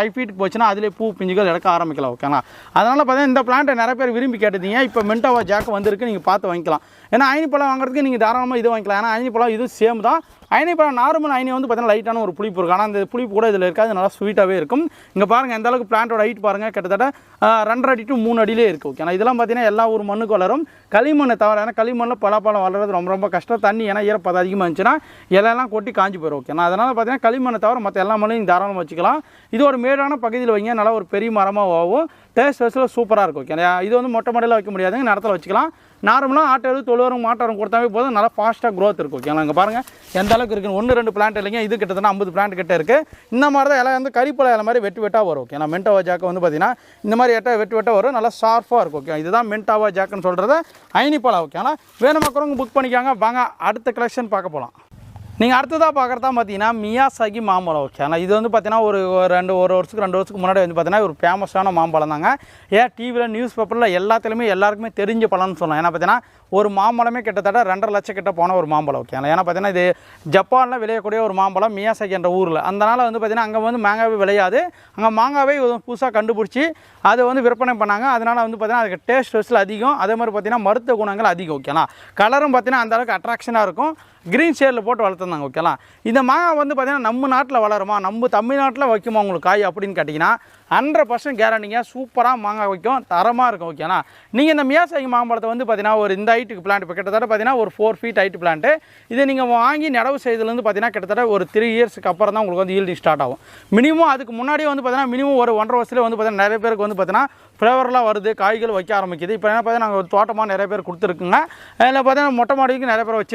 5 feet போச்சுன்னா அதிலே பூ பிஞ்சுகள் எடுக்க ஆரம்பிக்கலாம் ஓகேங்களா. அதனால் பார்த்தீங்கன்னா இந்த பிளான்ட்டை நிறைய பேர் விரும்பி கேட்டுட்டீங்க. இப்போ மென்டாவா ஜாக் வந்திருக்கு, நீங்கள் பார்த்து வாங்கிக்கலாம். ஏன்னா ஐனி பழம் வாங்குறதுக்கு நீங்கள் தாராளமாக இது வாங்கிக்கலாம். ஏன்னா ஐனி பழம் இது சேம் தான். ஐனி பழம் நார்மல் ஐனி வந்து பார்த்தீங்கன்னா லைட்டான ஒரு புளிப்பு இருக்கும். ஆனால் அந்த புளிப்பு கூட இதில் இருக்காது, நல்லா ஸ்வீட்டாகவே இருக்கும். இங்கே பாருங்கள் எந்த அளவுக்கு பிளான்ட்டோட ஹைட் பாருங்கள், கிட்டத்தட்ட 2.5 அடி to 3 அடியிலே இருக்குது ஓகே. இதெல்லாம் பார்த்தீங்கன்னா எல்லா ஒரு மண்ணுக்கு வளரும், களிமண்ணை தவிர. ஏன்னா களிமண்ணில் பலாப்பழம் வளர்றது ரொம்ப ரொம்ப கஷ்டம். தண்ணி ஏன்னா ஈரப்பதம் அதிகமாக இருந்துச்சுன்னா இலையெல்லாம் கொட்டி காஞ்சி போயிடும் ஓகேண்ணா. அதனால் பார்த்தீங்கன்னா களிமண்ணை தவிர மற்ற எல்லா மண்ணையும் தாராளமாக வச்சுக்கலாம். இது ஒரு மேடான பகுதியில் வைங்க, நல்லா ஒரு பெரிய மரமாக ஆகும். டேஸ்ட் வைஸில் சூப்பராக இருக்கும் ஓகே. இது வந்து மொட்டை மாடியில் வைக்க முடியாதுங்க, நேரத்தில் வச்சுக்கலாம். நார்மலாக ஆட்டரு தொழுவரும் மாட்டரும் கொடுத்தாவே போதும், நல்லா ஃபாஸ்ட்டாக க்ரோத் இருக்கும் ஓகேங்களா. இங்கே பாருங்கள் எந்த அளவுக்கு இருக்குன்னு. 1-2 பிளான்ட் இல்லைங்க, இது கிட்டத்தட்ட 50 பிளான்ட் கிட்ட இருக்குது. இந்த மாதிரி தான் இலை வந்து கறிப்பழ இலை மாதிரி வெட்டாக வரும் ஓகே. மென்டாவா ஜாக்கு வந்து பார்த்தீங்கன்னா இந்த மாதிரி வெட்டாக வரும், நல்லா ஷார்ப்பாக இருக்கும் ஓகே. இதுதான் மென்டாவா ஜாக்குன்னு சொல்கிறது, ஐனி பழம் ஓகேங்களா. வேணுமாக்கிறவங்க புக் பண்ணிக்காங்க. வாங்க அடுத்த கலெக்ஷன் பார்க்க போகலாம். நீங்கள் அடுத்ததாக பார்க்குறதா பார்த்தீங்கன்னா மியாசாகி மாம்பழம் ஓகே. ஆனால் இது வந்து பார்த்தீங்கன்னா ஒரு 2 வருஷத்துக்கு முன்னாடி வந்து பார்த்தீங்கன்னா ஒரு ஃபேமஸான மாம்பழம் தாங்க. ஏன் டிவியில் நியூஸ் பேப்பரில் எல்லாருக்குமே தெரிஞ்ச பழம்னு சொல்லலாம். ஏன்னா பார்த்தீங்கன்னா ஒரு மாம்பழமே கிட்டத்தட்ட 2.5 லட்சம் கிட்ட போன ஒரு மாம்பழம் ஓகே. ஏன்னா பார்த்தீங்கன்னா இது ஜப்பானில் விளையக்கூடிய ஒரு மாம்பழம், மியாசாகி என்ற ஊரில். அதனால் வந்து பார்த்தீங்கன்னா அங்கே வந்து மாங்காவே விளையாது, அங்கே மாங்காவே புதுசாக கண்டுபிடிச்சி அதை வந்து விற்பனை பண்ணாங்க. அதனால் வந்து பார்த்தீங்கன்னா அதுக்கு டேஸ்ட் வைஸில் அதிகம், அதே மாதிரி பார்த்தீங்கன்னா மருத்துவ குணங்கள் அதிகம் ஓகேண்ணா. கலரும் பார்த்தீங்கன்னா அந்தளவுக்கு அட்ராக்ஷனாக இருக்கும், க்ரீன் ஷேடில் போட்டு வளர்த்துருந்தாங்க ஓகேலாம். இந்த மாங்காய் வந்து பார்த்தீங்கன்னா நம்ம நாட்டில் வளருமா, நம்ம தமிழ்நாட்டில் வைக்குமா உங்களுக்கு காய் அப்படின்னு கேட்டிங்கன்னா 100% கேரண்டிங்க. சூப்பராக மாங்காய் வைக்கும், தரமாக இருக்கும் ஓகேண்ணா. நீங்கள் இந்த மியாசாகி மாம்பழத்தை வந்து பார்த்தீங்கன்னா ஒரு இந்த ஹைட்டுக்கு பிளான்ட் இப்போ கிட்டத்தட்ட பார்த்தீங்கன்னா ஒரு 4 ஃபீட் ஹைட் பிளான்ட்டு. இதை நீங்கள் வாங்கி நடவு செய்ததுலேருந்து பார்த்தீங்கன்னா கிட்டத்தட்ட ஒரு 3 இயர்ஸ்க்கு அப்புறம் தான் உங்களுக்கு வந்து ஈல்டிங் ஸ்டார்ட் ஆகும். மினிமம் அதுக்கு முன்னாடியே வந்து பார்த்தீங்கன்னா மினிமம் ஒரு 1.5 வருஷத்துல வந்து பார்த்தீங்கன்னா நிறைய பேருக்கு வந்து பார்த்தீங்கன்னா ஃப்ளவர்லாம் வருது, காய்கள் வைக்க ஆரம்பிக்குது. இப்போ என்ன பார்த்தீங்கன்னா நாங்கள் ஒரு தோட்டமாக நிறைய பேர் கொடுத்துருக்குங்க. அதில் பார்த்தீங்கன்னா மொட்டை மாடிக்கு நிறைய பேர் வச்சுருக்கோம்.